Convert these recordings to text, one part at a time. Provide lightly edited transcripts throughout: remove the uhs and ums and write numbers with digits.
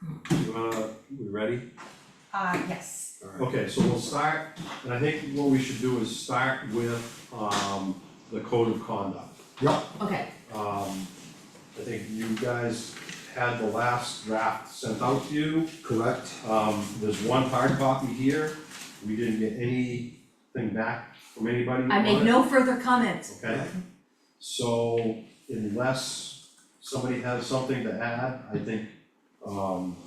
We ready? Yes. Okay, so we'll start, and I think what we should do is start with, the code of conduct. Yep, Okay, I think you guys had the last draft sent out to you. correct. There's one hard copy here, we didn't get anything back from anybody on I make it. no further comments. Okay, so unless somebody has something to add, I think,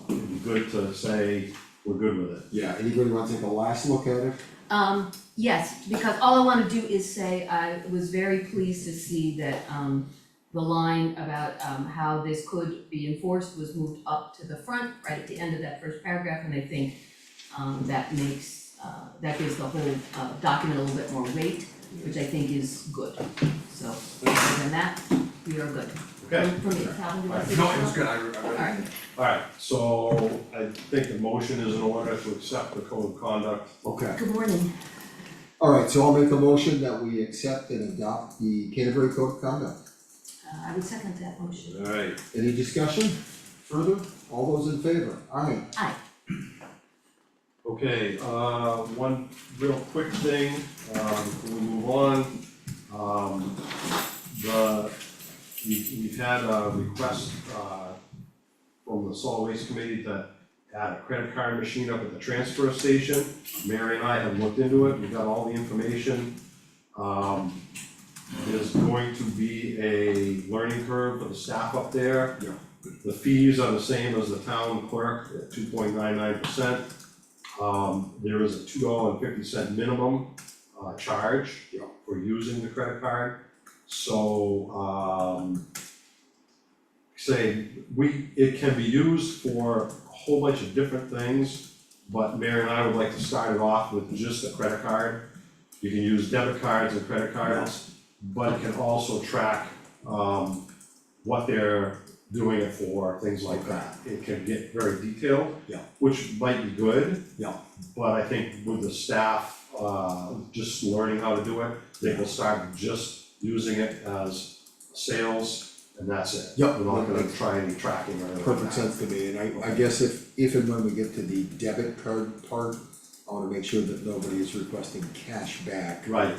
it'd be good to say we're good with it. Yeah, anybody wanna take a last look at it? Yes, because all I wanna do is say I was very pleased to see that the line about how this could be enforced was moved up to the front, right at the end of that first paragraph, and I think that makes that gives the whole document a little bit more weight, which I think is good. So other than that, we are good. Okay, For me, Calvin, do you want to say No, it something? was good, I read it. Alright, alright, so I think the motion is in order to accept the code of conduct. Okay, good morning. alright, so I'll make a motion that we accept and adopt the Canterbury Code of Conduct. I would second that motion. Alright, Any discussion further? All those in favor? Aye. Aye. okay, one real quick thing, before we move on. We've had a request, from the solid waste committee to add a credit card machine up at the transfer station. Mary and I have looked into it, we've got all the information. There's going to be a learning curve for the staff up there. Yeah. The fees are the same as the town clerk at 2.99%. There is a $2.50 minimum charge Yeah. for using the credit card. So it can be used for a whole bunch of different things, but Mary and I would like to start it off with just a credit card. You can use debit cards and credit cards, but it can also track what they're doing it for, things like that. It can get very detailed. Yeah. Which might be good. Yeah. But I think with the staff, just learning how to do it, they will start just using it as sales, and that's it. Yep. We're not gonna try any tracking or anything like Perfect that. sense to me, and I guess if and when we get to the debit card part, I wanna make sure that nobody is requesting cash back. Right,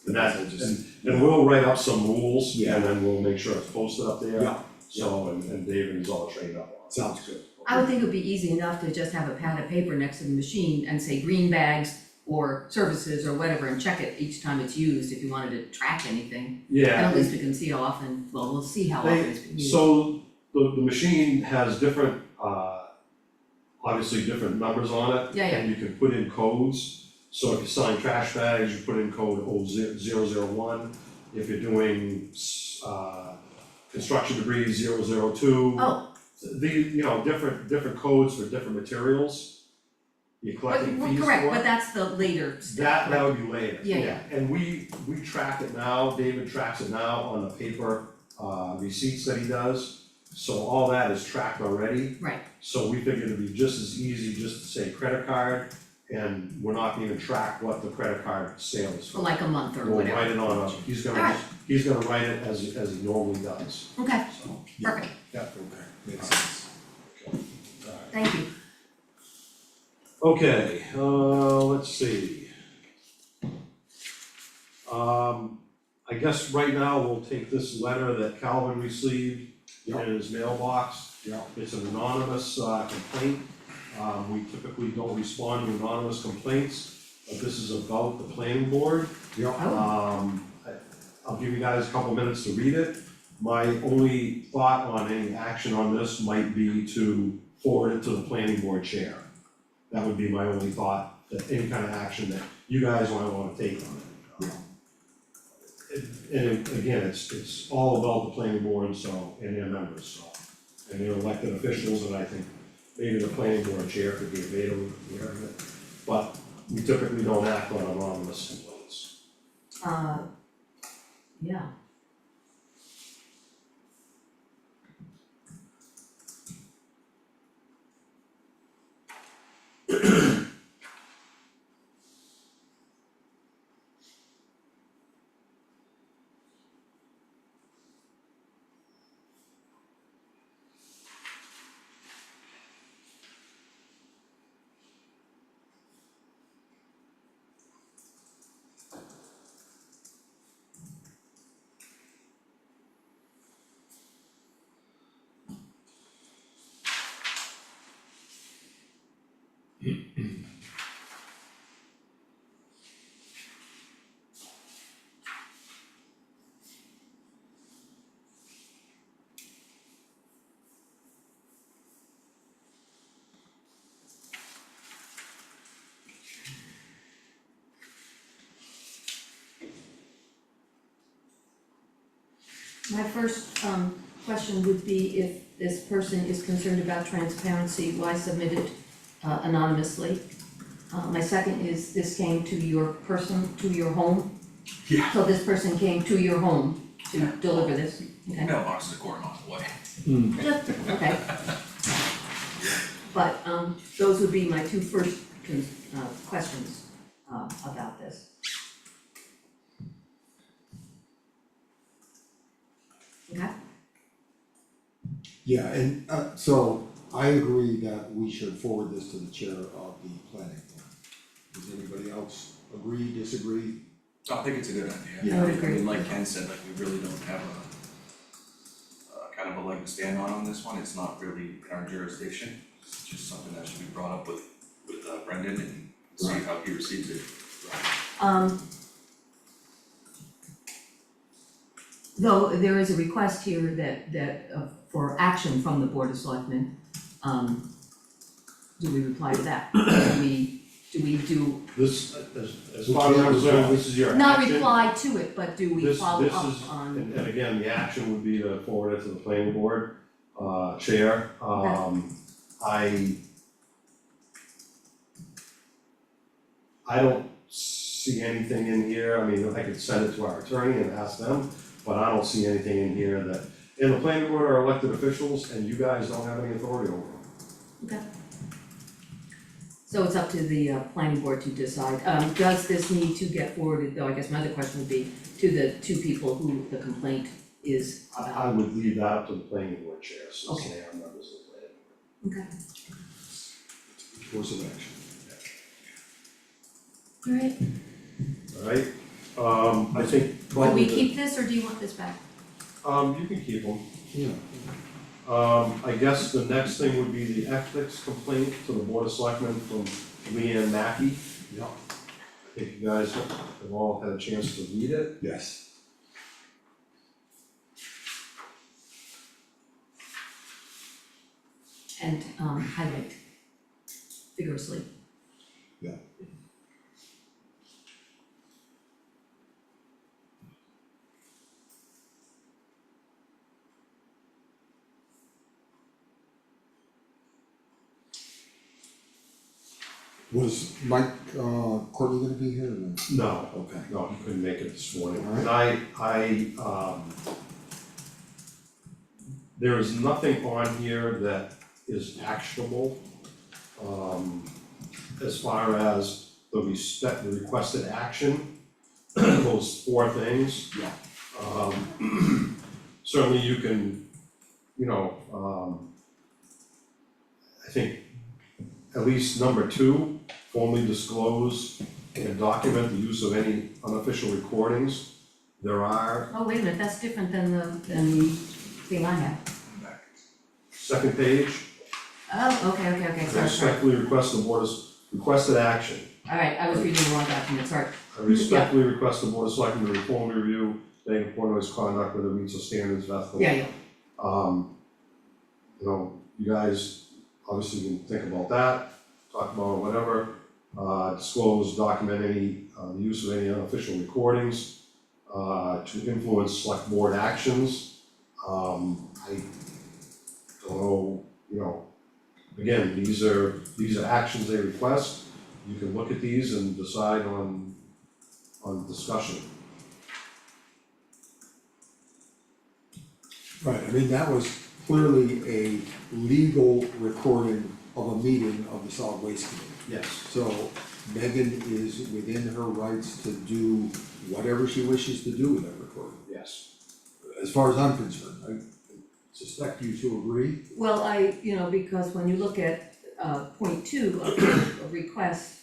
and that, Because I just- and we'll write up some rules, Yeah. and then we'll make sure it's posted up there. Yeah. So, and David is all trained up on it. Sounds good. I would think it would be easy enough to just have a pad of paper next to the machine and say green bags or services or whatever and check it each time it's used if you wanted to track anything. And Yeah, at least we can see how often, well, we'll see how often it's been used. so the machine has different, obviously different numbers on it. Yeah, yeah. And you can put in codes, so if you're selling trash bags, you put in code 001. If you're doing, construction debris, 002. Oh, Different codes for different materials. You're but, collecting well, fees for it. correct, but that's the later step. That would be later, Yeah, yeah, and we track it now, David tracks it now on the paper receipts that he does. So all that is tracked already, Right, so we figured it'd be just as easy just to say credit card, and we're not gonna track what the credit card sale is for for. like a month or We'll whatever. write it on a, he's Alright. gonna write it as he normally does, Okay, so. perfect, Okay, makes sense. thank you. Okay, let's see. I guess right now we'll take this letter that Calvin received in his mailbox. Yeah, It's an anonymous complaint. We typically don't respond to anonymous complaints, but this is about the planning board. yeah, I'll give you guys a couple minutes to read it. My only thought on any action on this might be to forward it to the planning board chair. That would be my only thought, that any kind of action that you guys might wanna take on it. And again, it's all about the planning board, so, and their members, so, and their elected officials, and I think maybe the planning board chair could be available to hear it. But we typically don't act on anonymous complaints. Yeah. My first question would be if this person is concerned about transparency, why submit it anonymously? My second is this came to your to your home? Yeah. So this person came to your home to deliver this, okay? Mailbox is a quarter mile away. Okay. But those would be my two first questions about this. Okay? Yeah, and so I agree that we should forward this to the chair of the planning board. Does anybody else agree, disagree? I think it's a good idea. Yeah. I would agree. mean, like Ken said, like, we really don't have a kind of a leg to stand on this one, it's not really in our jurisdiction. It's just something that should be brought up with Brendan and see Right. how he receives it. Though there is a request here that for action from the Board of Selectmen, do we reply to that? Do we do, This, as far as I'm concerned, this is your action. not reply to it, but do we This follow is, up on? and again, the action would be to forward it to the planning board, chair, I don't see anything in here, I mean, I could send it to our attorney and ask them, but I don't see anything in here that, and the planning board are elected officials, and you guys don't have any authority over them. Okay. So it's up to the planning board to decide. Does this need to get forwarded, though, I guess my other question would be to the two people who the complaint is I about? would leave that up to the planning board chair, since Okay. they are members of the planning board. Okay, Course of action. alright. Alright, I think Can probably we the- keep this or do you want this back? you can keep them. Yeah. I guess the next thing would be the ethics complaint to the Board of Selectmen from Leanne Mackey. Yeah. I think you guys have all had a chance to read it. Yes. And highlight vigorously. Yeah. Was Mike, Courtney gonna be here or no? No, Okay. no, he couldn't make it this morning. Alright. And there is nothing on here that is actionable, as far as the requested action, those four things. Yeah. Certainly you can, I think at least number 2, formally disclose and document the use of any unofficial recordings. There are, Oh, wait a minute, that's different than the thing I have. second page, Oh, okay, I sorry. respectfully request the board's requested action. Alright, I was reading the wrong document, sorry. I respectfully request the board of selectmen to formally review Bank of Portnoy's conduct whether it meets the standards of ethical. Yeah, You guys obviously can think about that, talk about it, whatever. Disclose, document any, the use of any unofficial recordings, to influence select board actions. I don't know, again, these are actions they request. You can look at these and decide on discussion. Right, I mean, that was clearly a legal recording of a meeting of the solid waste committee. Yes. So Megan is within her rights to do whatever she wishes to do with that recording. Yes. As far as I'm concerned, I suspect you two agree. well, because when you look at point 2 of the request,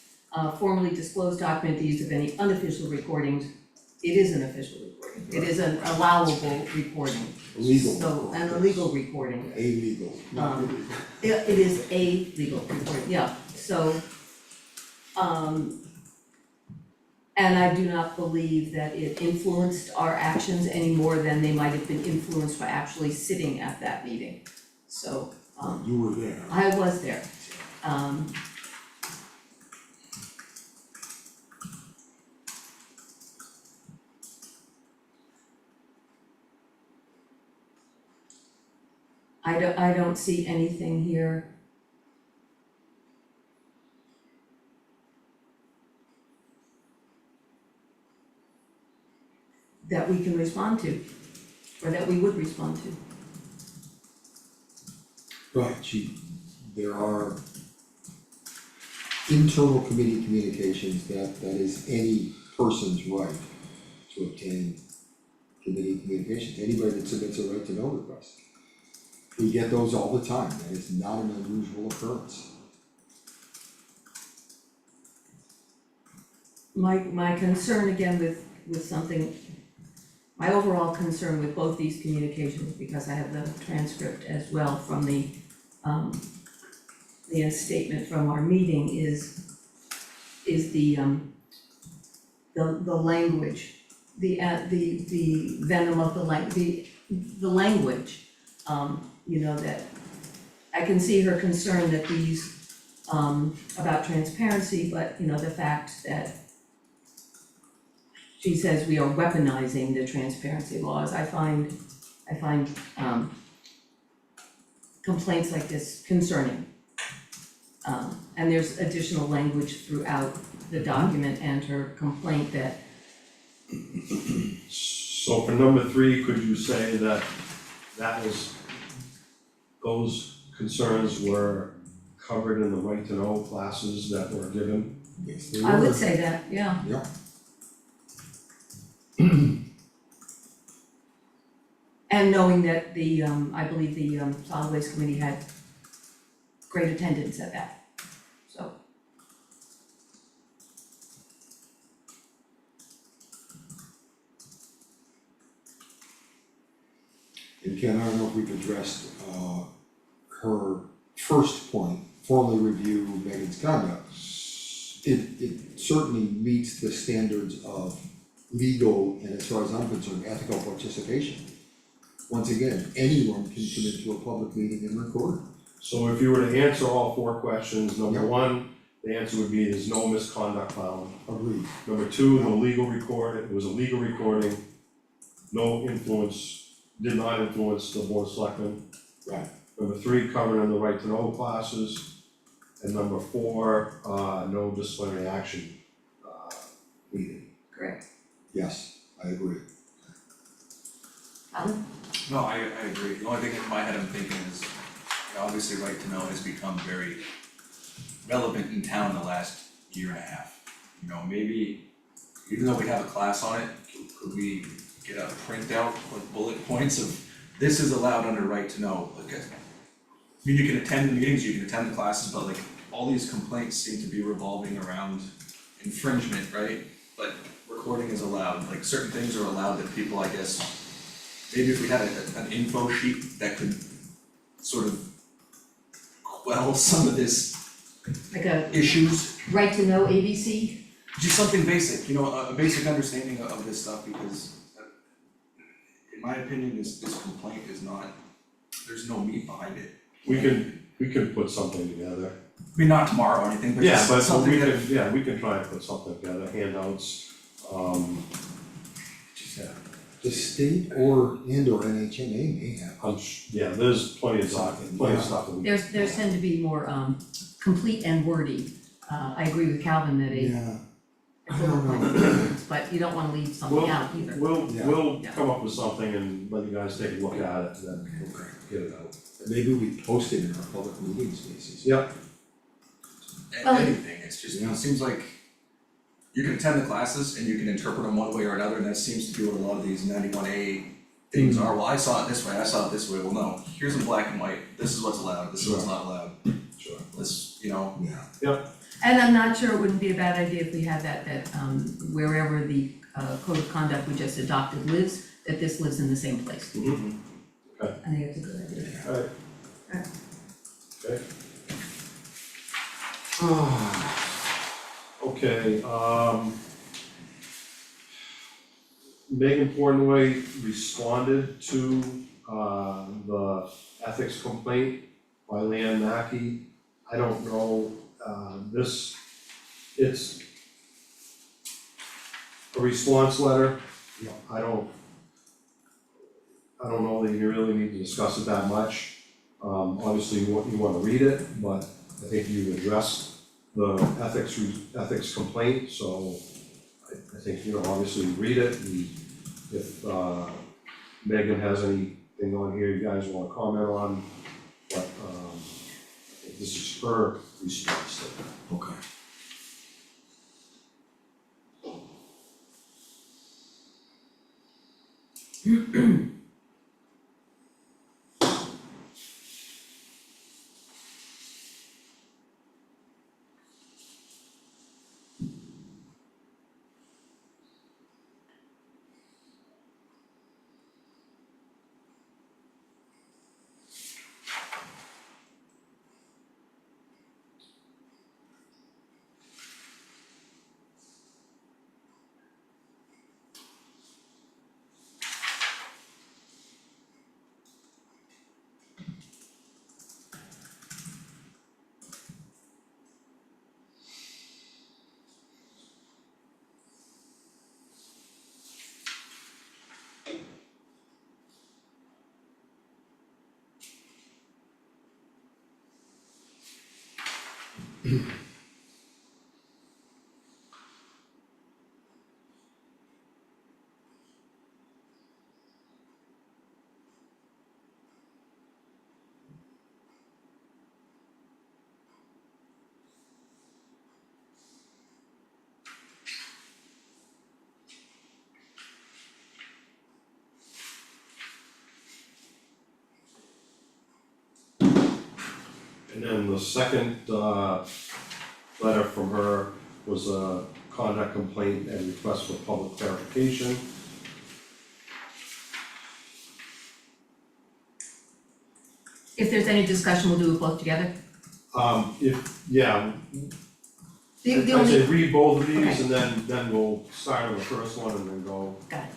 formally disclose, document the use of any unofficial recordings, it is an official recording, it is an allowable recording. Legal. So, an illegal recording, A legal, not Um, illegal. it is a legal recording, yeah, so, and I do not believe that it influenced our actions any more than they might have been influenced by actually sitting at that meeting. So, You were there. I was there. I don't see anything here. That we can respond to, or that we would respond to. Right, there are internal committee communications that is any person's right to obtain committee communications, anybody that submits a right to know request. We get those all the time, that is not an unusual occurrence. My concern again with something, my overall concern with both these communications, because I have the transcript as well from the statement from our meeting is the language, the venom of the language, you know, that I can see her concern that these about transparency, but you know, the fact that she says we are weaponizing the transparency laws, I find complaints like this concerning. And there's additional language throughout the document and her complaint that, So for number 3, could you say that those concerns were covered in the right to know classes that were given? Yes, they I would were. say that, yeah. Yeah. And knowing that the, I believe the solid waste committee had great attendance at that, so. And Ken, I don't know if we've addressed her first point, formally review Megan's conduct. It certainly meets the standards of legal and, as far as I'm concerned, ethical participation. Once again, anyone can come into a public meeting and record. So if you were to answer all 4 questions, number Yeah. 1, the answer would be there's no misconduct found. Agreed. Number 2, no legal recording, it was a legal recording, no influence, did not influence the board of selectmen. Right. Number 3, covered in the right to know classes. And number 4, no disciplinary action needed. Correct. Yes, I agree. Alan? No, I agree. The only thing in my head I'm thinking is, you know, obviously right to know has become very relevant in town the last year and a half. You know, maybe, even though we have a class on it, could we get a printout with bullet points of this is allowed under right to know? Like, I mean, you can attend the meetings, you can attend the classes, but like, all these complaints seem to be revolving around infringement, right? But recording is allowed, like certain things are allowed that people, I guess, maybe if we had an info sheet that could sort of quell some of this Like a issues, right to know ABC? just something basic, you know, a basic understanding of this stuff, because in my opinion, this complaint is not, there's no meat behind it. We can put something together. I mean, not tomorrow or anything, but Yeah, just but something we that, can, we can try and put something together, handouts, just, yeah. The state or NHMA may have. there's plenty of stuff that we. There's tend to be more complete and wordy. I agree with Calvin that Yeah, a I bullet don't point know. is, but you don't wanna leave something out either. We'll Yeah. come up with something and let you guys take a look at it and then Okay. get it out. Maybe we post it in our public meeting spaces. Yep. Well, Anything, it's just, Yeah. it seems like you can attend the classes and you can interpret them one way or another, and that seems to be what a lot of these 91A things are. Well, I saw it this way, I saw it this way, well, no, here's in black and white, this is what's allowed, this is what's not allowed. Sure. Let's, you know, Yeah, And I'm not sure it wouldn't be a bad idea if we had that wherever the code of conduct we just adopted lives, that this lives in the same place. Mhm. I think it's a good idea. Alright. Alright. Okay. Okay, Megan Portnoy responded to, the ethics complaint by Leanne Mackey. I don't know, it's a response letter. Yeah. I don't know that you really need to discuss it that much. Obviously you wanna read it, but I think you've addressed the ethics complaint, so I think, obviously read it, and if, Megan has anything on here you guys wanna comment on, but, I think this is her response to that. Okay. And then the second, letter from her was a conduct complaint and request for public clarification. If there's any discussion, we'll do it both together. Yeah, The I'd only, say read both of these Okay. and then we'll start on the first one and then go. got it.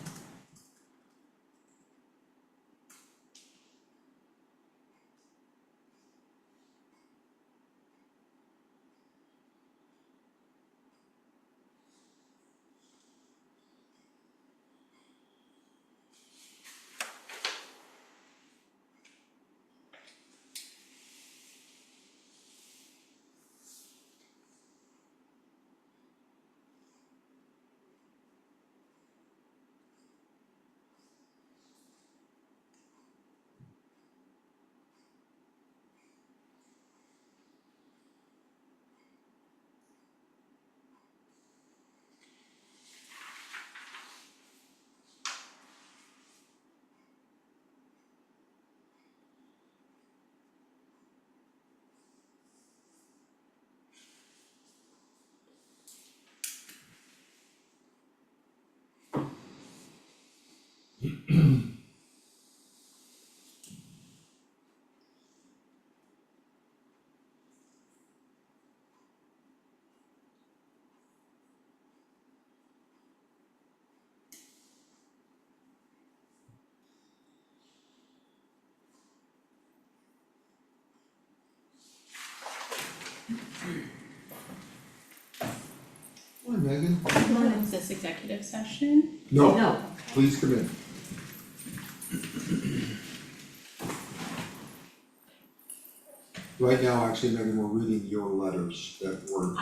Hi, Megan. Is this executive session? No, No, please come in. Right now, actually, Megan, we're reading your letters that were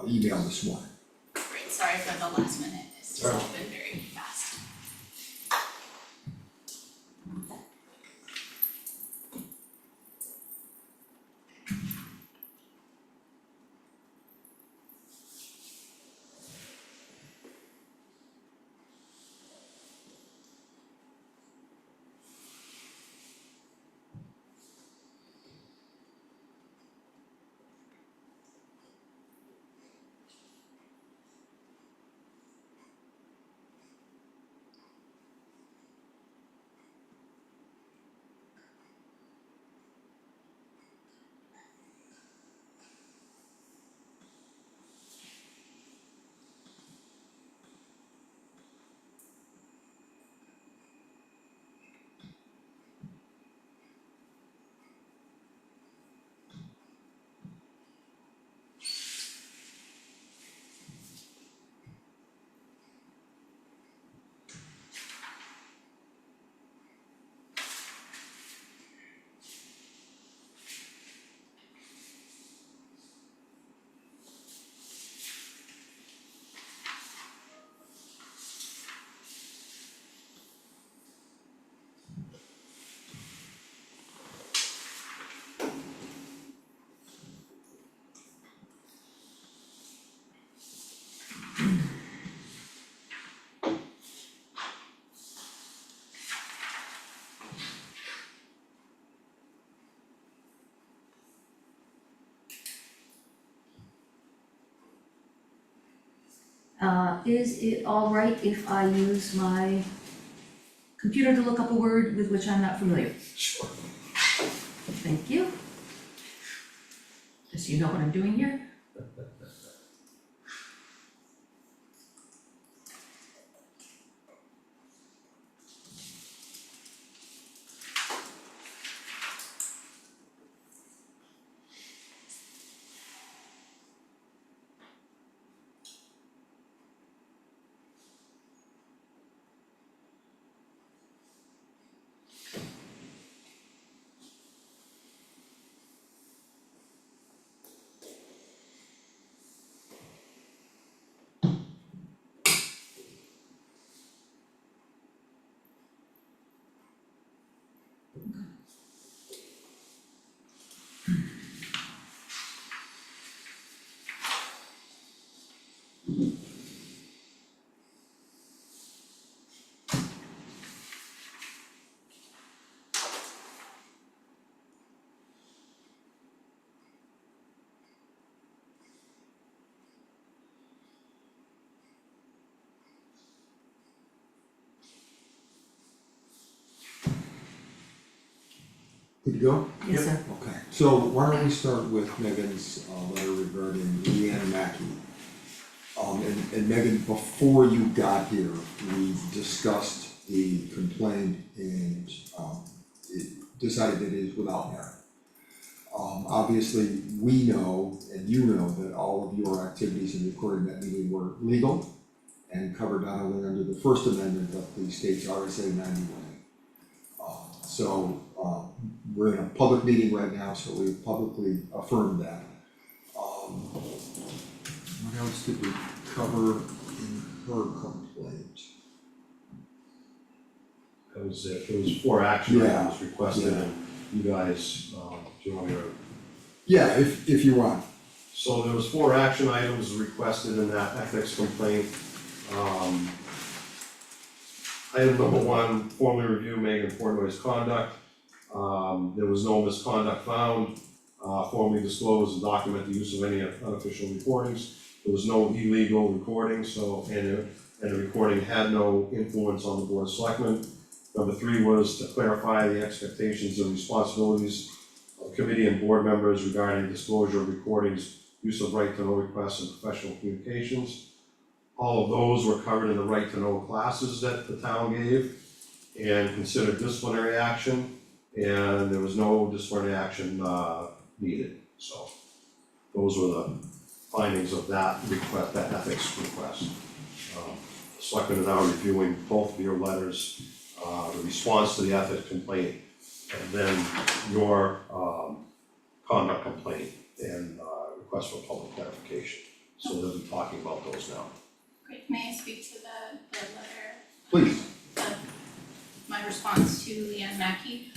emailed this morning. Great, sorry for the last minute, it's just all been very fast. Is it all right if I use my computer to look up a word with which I'm not familiar? Sure. Thank you. Just so you know what I'm doing here. Good to go? Yes, sir. Okay, so why don't we start with Megan's letter regarding Leanne Mackey. And Megan, before you got here, we discussed the complaint and it decided that it is without merit. Obviously, we know and you know that all of your activities in recording that meeting were legal and covered not only under the First Amendment of the state's RSA 91. We're in a public meeting right now, so we publicly affirmed that. What else did we cover in her complaint? That was it, there was 4 action Yeah, items requested, yeah. and you guys, do you want me to? Yeah, if you want. So there was 4 action items requested in that ethics complaint. Item number 1, formally review Megan Portnoy's conduct. There was no misconduct found. Formally disclose and document the use of any unofficial recordings. There was no illegal recording, and the recording had no influence on the Board of Selectmen. Number 3 was to clarify the expectations and responsibilities of committee and board members regarding disclosure of recordings, use of right to know requests, and professional communications. All of those were covered in the right to know classes that the town gave and considered disciplinary action, and there was no disciplinary action needed. So those were the findings of that request, that ethics request. The selectmen are now reviewing both of your letters, the response to the ethics complaint, and then your conduct complaint and request for public clarification. So they'll be talking about those now. Great, may I speak to the letter? Please. My response to Leanne Mackey.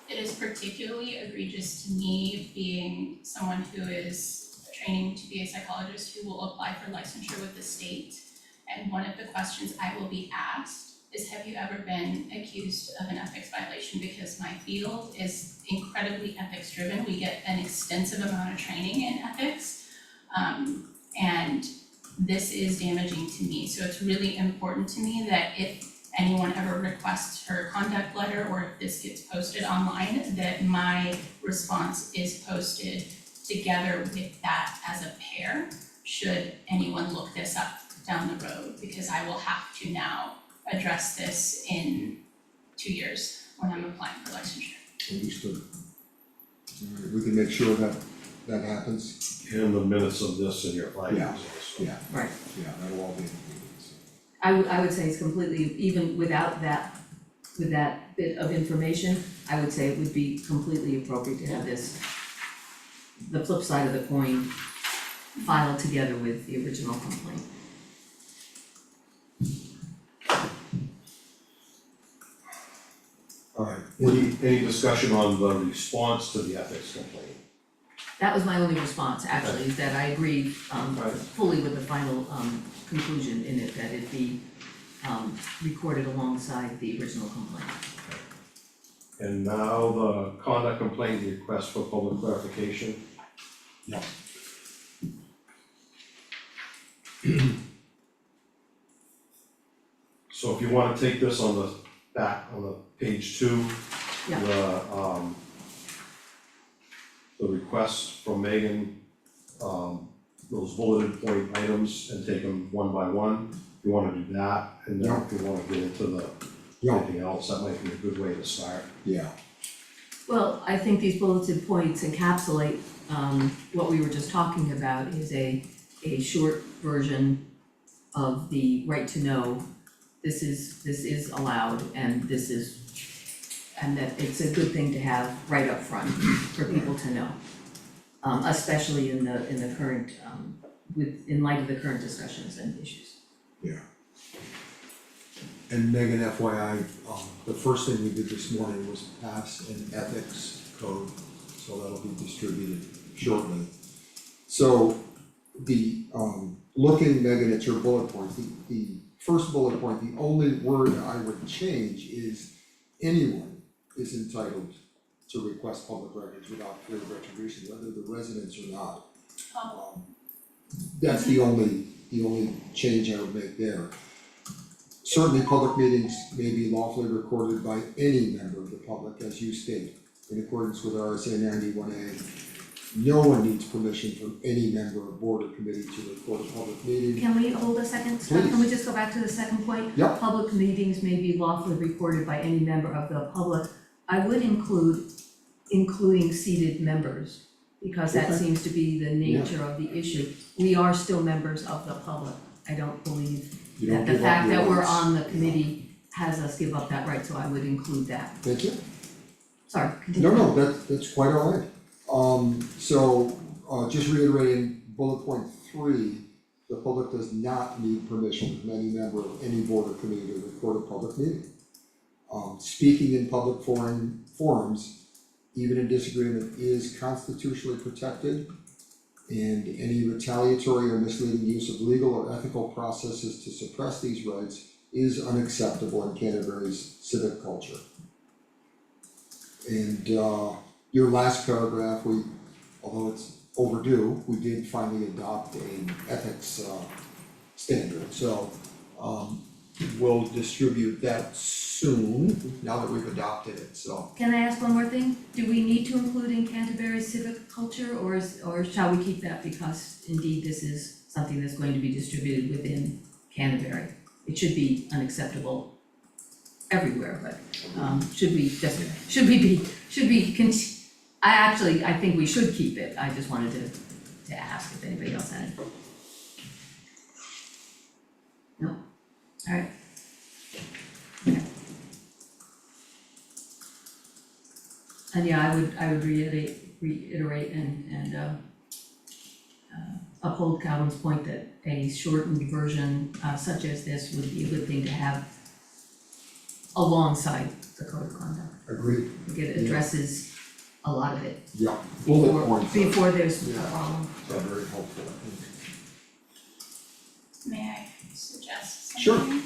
It is particularly egregious to me, being someone who is training to be a psychologist who will apply for licensure with the state. And one of the questions I will be asked is, have you ever been accused of an ethics violation? Because my field is incredibly ethics driven. We get an extensive amount of training in ethics. And this is damaging to me. So it's really important to me that if anyone ever requests her conduct letter, or if this gets posted online, that my response is posted together with that as a pair, should anyone look this up down the road, because I will have to now address this in 2 years when I'm applying for licensure. Understood. Alright, we can make sure that that happens. In the minutes of this and your findings Yeah. also. Yeah, Right. yeah, that'll all be included, so. I would say it's completely, even without that, with that bit of information, I would say it would be completely appropriate to have this, the flip side of the coin, filed together with the original complaint. Alright, Any discussion on the response to the ethics complaint? That was my only response, actually, is that I agreed Right. fully with the final conclusion in it, that it be recorded alongside the original complaint. And now the conduct complaint request for public clarification. So if you wanna take this on the back, on the page 2, Yeah. the request from Megan, those bulleted point items and take them one by one, if you wanna do that, and then if you wanna get into the Yeah. anything else, that might be a good way to start. Yeah, Well, I think these bulleted points encapsulate, what we were just talking about is a short version of the right to know. This is allowed and and that it's a good thing to have right up front for people to know. Especially in the current, in light of the current discussions and issues. and Megan, FYI, the first thing we did this morning was pass an ethics code, so that'll be distributed shortly. So the, looking, Megan, at your bullet points, the first bullet point, the only word I would change is anyone is entitled to request public records without fear of retribution, whether the residents or not. That's the only change I would make there. Certainly, public meetings may be lawfully recorded by any member of the public, as you state, in accordance with RSA 91A. No one needs permission from any member or board or committee to record a public meeting. Can we hold a second, Scott? Can we just go back to the second point? Yep. Public meetings may be lawfully recorded by any member of the public. I would including seated members, because that Okay. seems to be the nature of the issue. We are still members of the public. I don't believe You don't that the give up fact your that we're rights. on the committee has us give up that right, so I would include that. Thank you. Sorry, continue. No, that's quite all right. Just reiterating bullet point 3, the public does not need permission from any member of any board or committee to record a public meeting. Speaking in public forums, even in disagreement, is constitutionally protected. And any retaliatory or misleading use of legal or ethical processes to suppress these rights is unacceptable in Canterbury's civic culture. And your last paragraph, although it's overdue, we did finally adopt an ethics standard, so we'll distribute that soon, now that we've adopted it, so. Can I ask one more thing? Do we need to include in Canterbury civic culture, or shall we keep that because indeed this is something that's going to be distributed within Canterbury? It should be unacceptable everywhere, but should we I think we should keep it. I just wanted to ask if anybody else had it. No? Alright. Okay. And yeah, I would reiterate and uphold Calvin's point that a shortened version such as this would be a good thing to have alongside the code of conduct. Agreed. It addresses a lot of it Yeah, bullet points before there's a Yeah. problem. are very helpful. May I suggest Sure. something?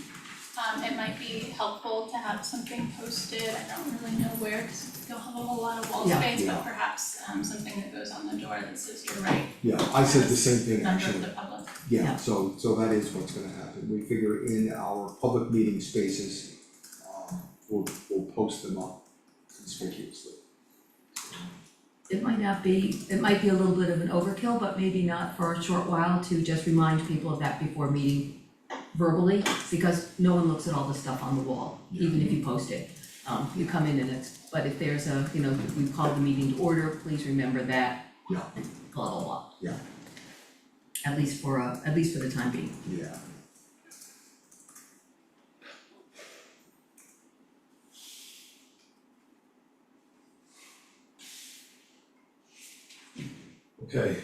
It might be helpful to have something posted, I don't really know where, because you'll have a whole lot of wall Yeah. space, Yeah. but perhaps something that goes on the door that says you're right, Yeah, I said the same thing member of actually. the public. Yeah, Yeah. so that is what's gonna happen. We figure in our public meeting spaces, we'll post them up conspicuously. It might be a little bit of an overkill, but maybe not for a short while to just remind people of that before meeting verbally, because no one looks at all the stuff on the wall, even if you post it. You come in and but if there's we've called the meeting to order, please remember that, Yeah, blah, blah, blah. Yeah. At least for the time being. yeah. Okay,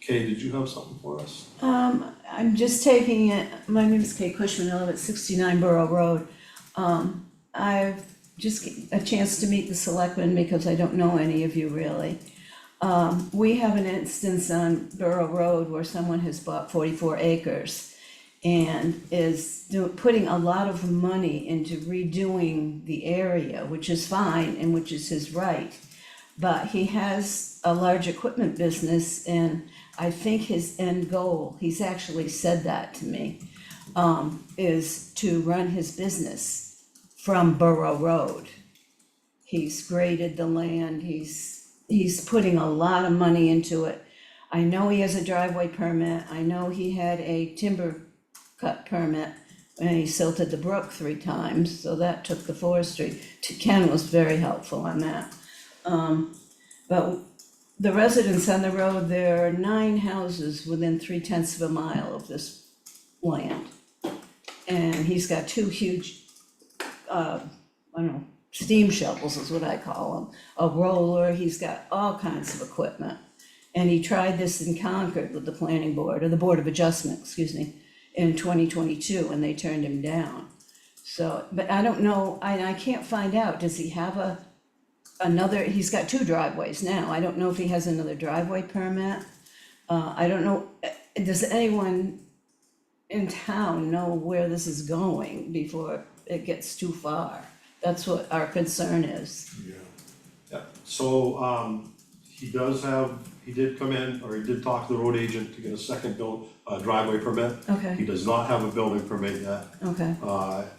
Kay, did you have something for us? I'm just taking it, my name is Kay Cushman, I live at 69 Borough Road. I've just a chance to meet the selectmen because I don't know any of you really. We have an instance on Borough Road where someone has bought 44 acres and is putting a lot of money into redoing the area, which is fine and which is his right. but he has a large equipment business, and I think his end goal, he's actually said that to me, is to run his business from Borough Road. He's graded the land, he's putting a lot of money into it. I know he has a driveway permit, I know he had a timber cut permit, and he silted the brook 3 times, so that took the forestry. Ken was very helpful on that. But the residents on the road, there are 9 houses within 3/10 of a mile of this land. And he's got 2 huge, I don't know, steam shovels is what I call them, a roller, he's got all kinds of equipment. And he tried this in Concord with the planning board, or the Board of Adjustment, excuse me, in 2022, and they turned him down. So, but I don't know, I can't find out, does he have another, he's got 2 driveways now, I don't know if he has another driveway permit. I don't know, does anyone in town know where this is going before it gets too far? That's what our concern is. Yeah, so, he did come in, or he did talk to the road agent to get a second driveway permit. Okay, He does not have a building permit yet. okay,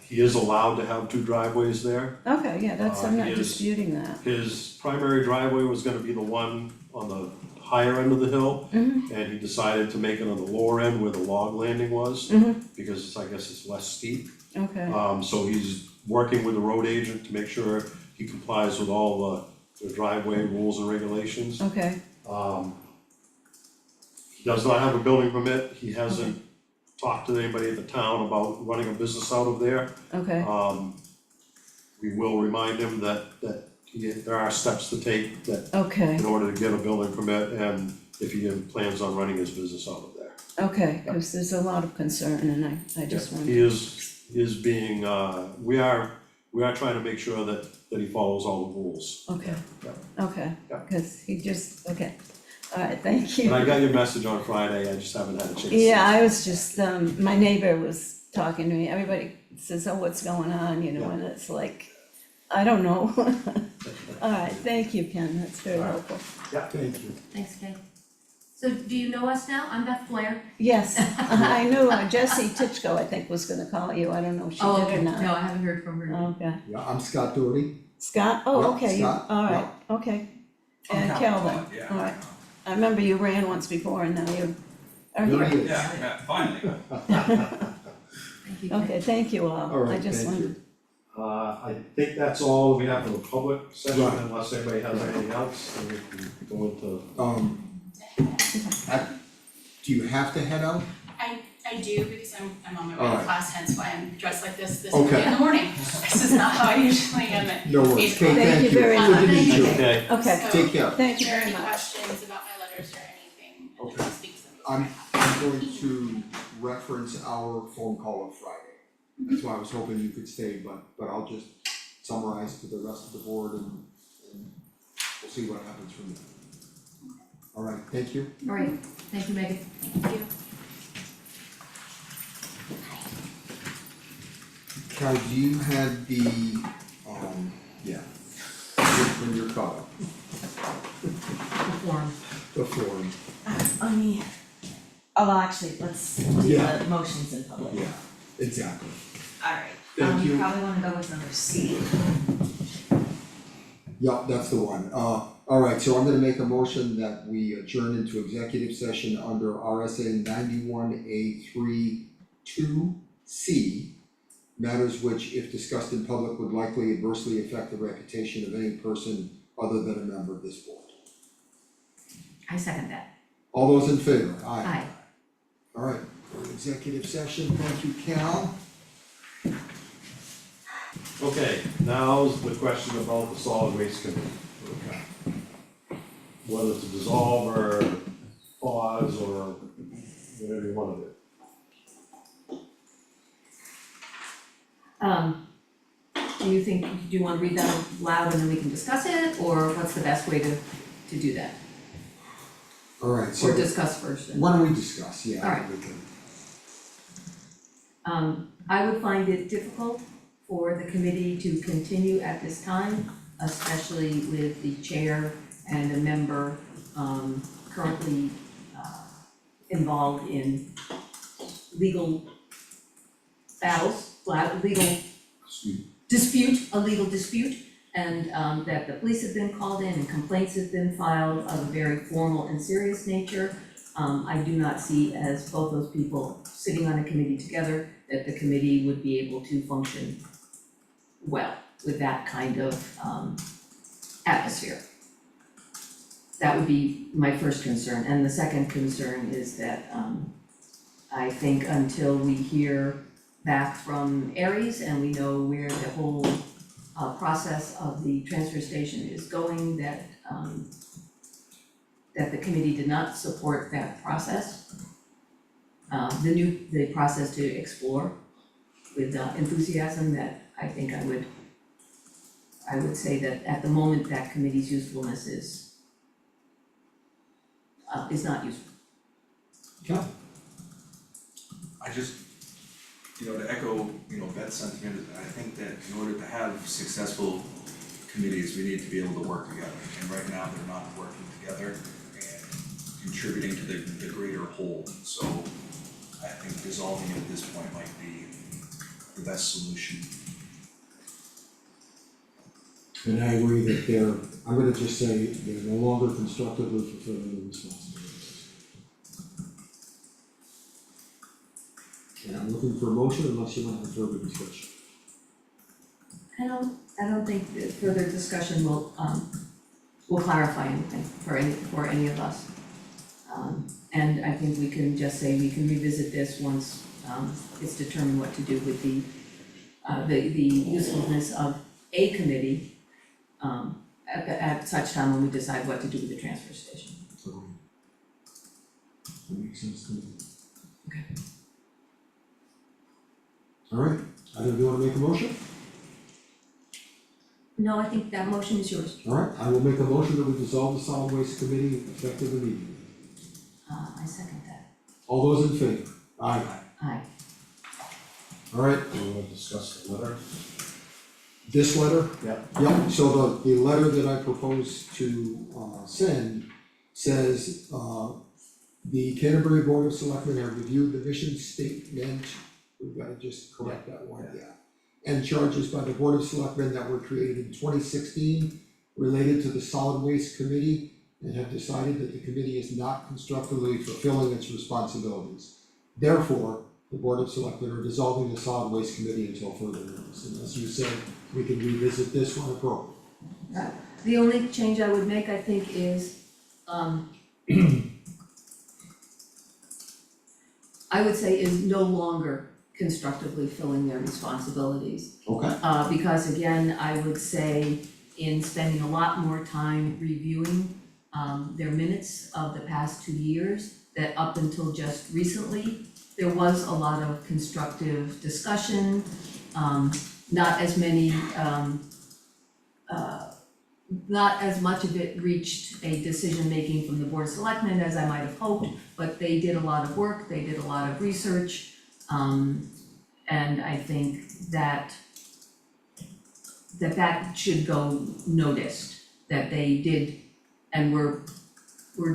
He is allowed to have 2 driveways there. okay, yeah, I'm not He is- disputing that. His primary driveway was gonna be the one on the higher end of the hill. And he decided to make it on the lower end where the log landing was, because I guess it's less steep. Okay, So he's working with the road agent to make sure he complies with all the driveway rules and regulations. okay, He does not have a building permit, he hasn't talked to anybody at the town about running a business out of there. okay, We will remind him that there are steps to take that okay, in order to get a building permit, and if he plans on running his business out of there. okay, cause there's a lot of concern, and I just wanted. He is being, we are trying to make sure that he follows all the rules. Okay, Yeah. okay, Yeah. cause he just, okay, alright, thank you. And I got your message on Friday, I just haven't had a chance to. Yeah, I was just, my neighbor was talking to me, everybody says, oh, what's going on, you know, Yeah. and it's like, I don't know. Alright, thank you, Ken, that's very Alright. helpful. Thank you. Thanks, Kay. So do you know us now? I'm Beth Blair. Yes, I knew Jessie Titchko, I think, was gonna call you, I don't know if she Oh, did okay, or not. no, I haven't heard from her. Okay, Yeah, I'm Scott Doherty. Scott, Yeah, oh, okay, you, Scott, alright, okay, and Calvin, Yeah. alright. I remember you ran once before and now you are There here. he is. Yeah, finally. Thank you. Kay. Okay, thank you all, All right, I just thank you. wanted, I think that's all we have for the public section, Right. unless anybody has anything else, then we can go into. Do you have to head out? I do because I'm on my way Alright. to class, hence why I'm dressed like this Okay. early in the morning. This is not how I usually am at No worries. eight Kate, o'clock. Thank you very Good to much. meet you. Okay, okay, So, Take care. thank if you there are very any much. questions about my letters or anything, I Okay. can speak to them. I'm going to reference our phone call of Friday. That's why I was hoping you could stay, but I'll just summarize to the rest of the board and we'll see what happens from there. All right, thank you. All right, thank you, Megan. Thank you. Cal, do you have the, yeah, when you're caught up, Form. the form, Well, actually, let's do Yeah. the motions in public. yeah, exactly. Alright, Thank you. you probably wanna go with number C. Yep, that's the one. Alright, so I'm gonna make a motion that we adjourn into executive session under RSA 91A3(2)C. Matters which, if discussed in public, would likely adversely affect the reputation of any person other than a member of this board. I second that. All those in favor? Aye. Aye. Alright, we're in executive session. Thank you, Cal. okay, now's the question about the solid waste committee. Okay. Whether to dissolve or pause or whatever you wanna do. Do you think, do you wanna read that loud and then we can discuss it, or what's the best way to do that? Alright, Or so discuss first and. why don't we discuss, yeah, Alright. we can. I would find it difficult for the committee to continue at this time, especially with the chair and a member, currently, involved in legal battles, legal a legal dispute, and that the police have been called in and complaints have been filed of a very formal and serious nature. I do not see, as both those people sitting on a committee together, that the committee would be able to function well with that kind of atmosphere. That would be my first concern, and the second concern is that I think until we hear back from Aries and we know where the whole process of the transfer station is going, that the committee did not support that process. The process to explore with enthusiasm, that I think I would say that at the moment that committee's usefulness is not useful. Yeah, I just, to echo, Beth's sentiment, I think that in order to have successful committees, we need to be able to work together. And right now, they're not working together and contributing to the greater whole. So I think dissolving it at this point might be the best solution. and I agree that I'm gonna just say, they're no longer constructively fulfilling their responsibilities. And I'm looking for a motion unless you want to have further discussion. I don't think that further discussion will clarify anything for any of us. And I think we can just say we can revisit this once it's determined what to do with the usefulness of a committee at such time when we decide what to do with the transfer station. That makes sense to me. Okay. Alright, either of you wanna make a motion? No, I think that motion is yours. Alright, I will make a motion that we dissolve the solid waste committee effective immediately. I second that. All those in favor? Aye. Aye. Alright, Do you wanna discuss the letter? this letter? Yep. Yep, so the letter that I propose to send says, the Canterbury Board of Selectmen have reviewed the mission statement, we've gotta just correct that one, yeah. And charges by the Board of Selectmen that were created in 2016 related to the Solid Waste Committee, and have decided that the committee is not constructively fulfilling its responsibilities. Therefore, the Board of Selectmen are dissolving the Solid Waste Committee until further notice, and as you said, we can revisit this when appropriate. The only change I would make, I think, is I would say is no longer constructively filling their responsibilities. Okay. Because again, I would say in spending a lot more time reviewing their minutes of the past 2 years, that up until just recently, there was a lot of constructive discussion, not as many, not as much of it reached a decision-making from the Board of Selectmen as I might have hoped, but they did a lot of work, they did a lot of research, and I think that should go noticed, that they did and were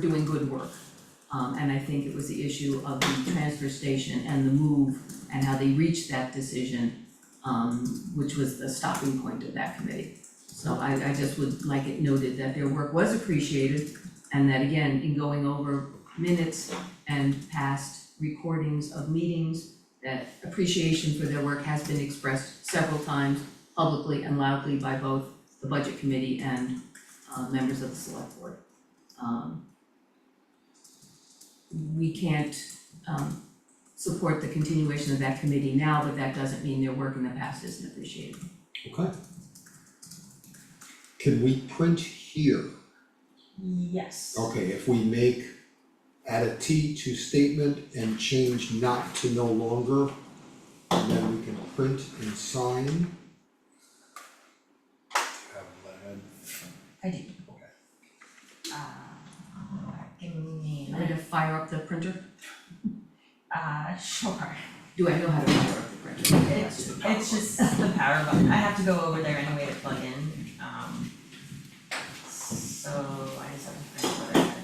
doing good work. And I think it was the issue of the transfer station and the move and how they reached that decision, which was the stopping point of that committee. So I just would like it noted that their work was appreciated, and that again, in going over minutes and past recordings of meetings, that appreciation for their work has been expressed several times publicly and loudly by both the budget committee and members of the select board. We can't support the continuation of that committee now, but that doesn't mean their work in the past isn't appreciated. Okay. Can we print here? Yes. Okay, if we add a T to statement and change not to no longer, and then we can print and sign. Have lead. I do. Okay. Give me a Want me to minute. fire up the printer? Sure. Do I know how to fire up the printer? It's just the power button. I have to go over there anyway to plug in. so I just have to find what I had.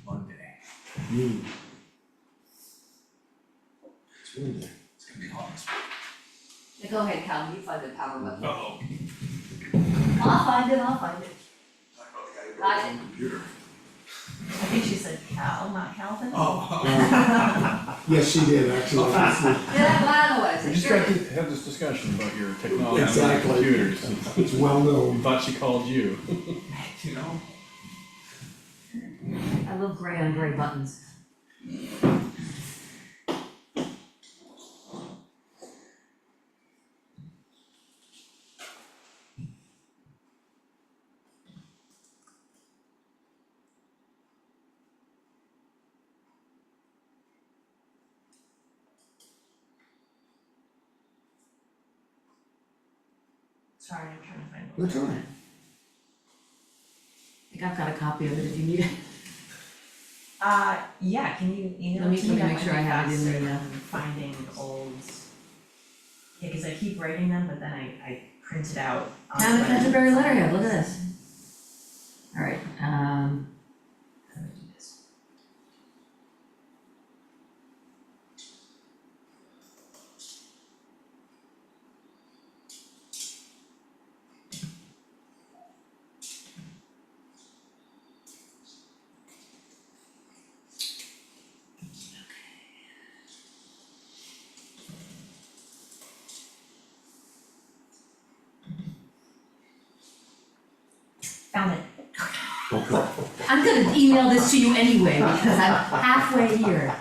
Monday, It's Monday. it's gonna be hot this Yeah, go ahead, Cal, you find the power button. week. Uh-oh. I'll find it. Talk about the guy who Got built his own computer. I think she said Cal, not Calvin. Oh. Yes, she did, actually. Yeah, well, otherwise, We just got to have this discussion about your technology and Exactly. computers. It's well We known. thought she called you. You know? I love gray on gray buttons. Sorry, I'm trying to find what That's all right. I think I've got a copy of it if you need it. Yeah, can you email Let me- it to let me? me That make might sure be I have it in faster the, than finding old. Yeah, cause I keep writing them, but then I print it out on Town of the Canterbury letterhead, look at this. Alright, how do I do this? Found it. Okay. I'm gonna email this to you anyway, because I'm halfway here.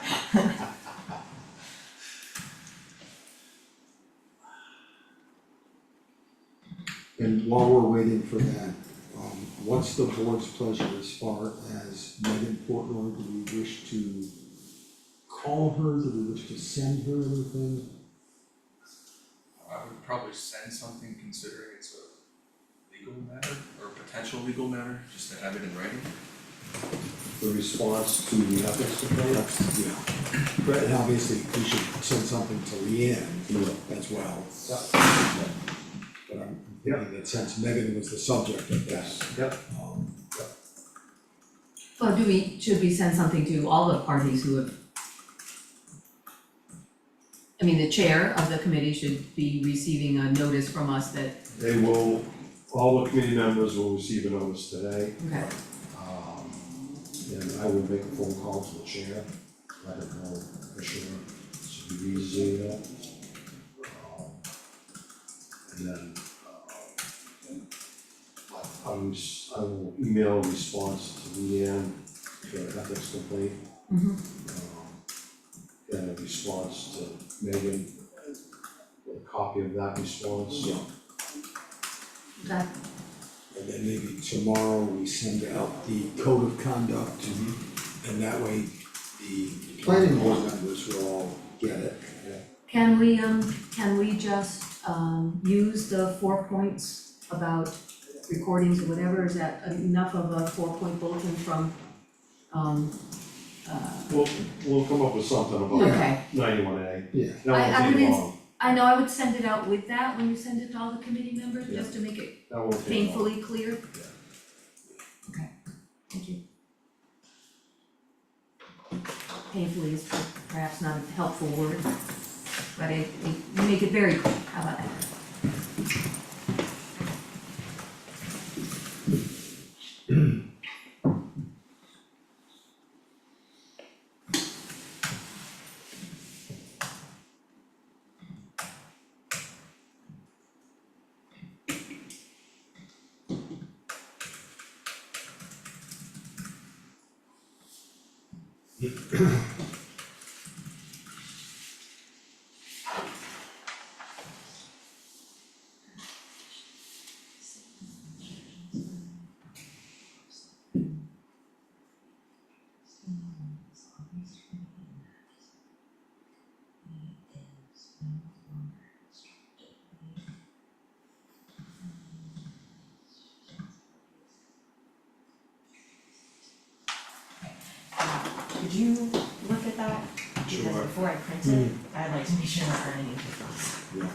And while we're waiting for that, what's the board's pleasure as far as Megan Portnoy? Do we wish to call her? Do we wish to send her anything? I would probably send something considering it's a legal matter or potential legal matter, just to have it in writing. The response to the ethics complaint. Yeah. But and obviously, we should send something to Leanne as well. But I'm thinking that since Megan was the subject of that, Yep. Well, should we send something to all the parties who have? I mean, the chair of the committee should be receiving a notice from us that, They will, all the committee members will receive a notice today. okay, And I will make a phone call to the chair, let her know for sure, should be easy, and then, I will email a response to Leanne for ethics complaint. mhm, Then a response to Megan, with a copy of that response. Yeah. okay, and then maybe tomorrow we send out the code of conduct. And that way, the planning board members will all get it. can we just, use the 4 points about recordings or whatever, is that enough of a 4-point bulletin from, We'll come up with something about okay. 91A. Yeah. That won't I take would long. I know I would send it out with that when you send it to all the committee members, Yeah. just to make it That won't take long. painfully clear. Okay, thank you. Painfully is perhaps not a helpful word, but you make it very clear, how about that? Could you look at that? Because Sure. before I print it, I'd like to make sure there aren't any hiccups. Yeah.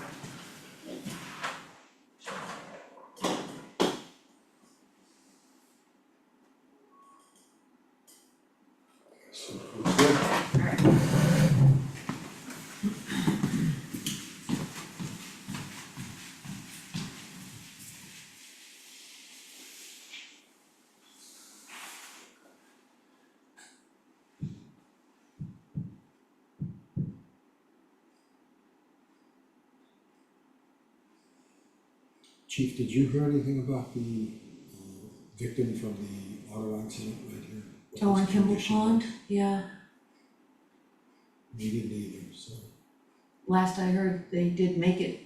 Looks good. Alright. Chief, did you hear anything about the victim from the auto accident right here? What Oh, his on Kimball condition Pond, was? yeah, We didn't either, so. last I heard, they did make it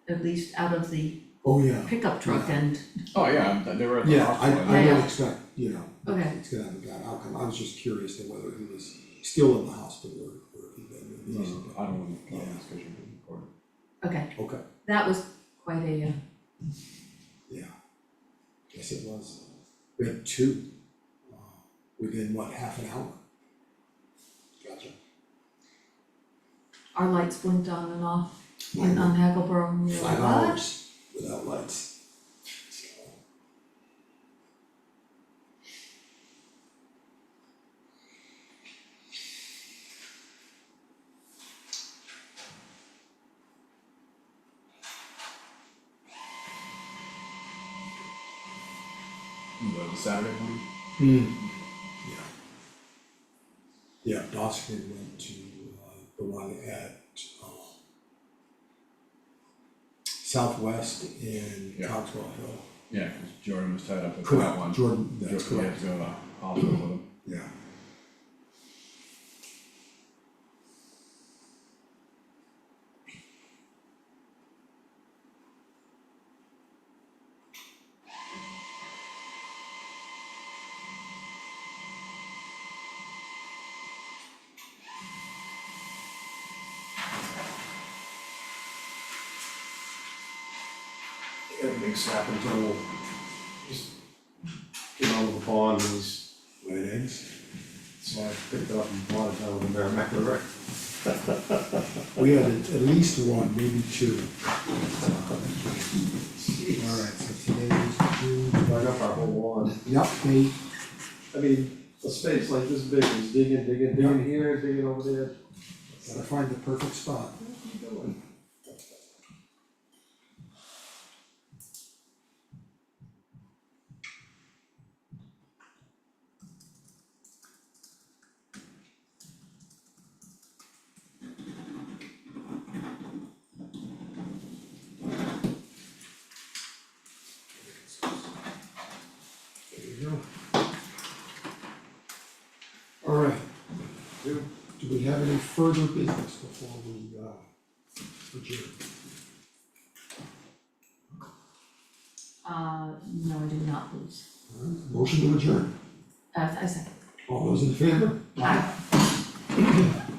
at least out of the Oh, yeah. pickup truck Yeah. and, Oh, yeah, they were at the Yeah, hospital. I Yeah. don't expect, Okay. it's gonna have a bad outcome. I was just curious to whether he was still in the hospital or if he'd been No, released. no, I don't want to, Yeah. discussion being recorded. okay, Okay, that was quite a, yeah. Yes, it was. We had two, within what, half an hour? Gotcha. our lights blinked on and off on Hackleboro, and we were like, 5 what? hours without lights. The Saturday one? Yeah. Yeah, Dawson went to, the one at, Southwest in Yeah. Cogswell Hill. Yeah, because Jordan was tied up with Correct, that one. Jordan, that's Jordan had correct, to go to the hospital with him. yeah. Got a big snapping turtle. Just came out of the pond and was, Laid eggs. so I picked it up and brought it down to the Merrimack River. We had at least one, maybe two. Alright, so today's June. Dug up our whole lawn. Yep, they, I mean, a space like this big, was digging here, digging over there. gotta find the perfect spot. What are you doing? There you go. Alright. Do we have any further business before we, adjourn? No, I did not lose. Alright, motion to adjourn. I second. All those in favor? Aye.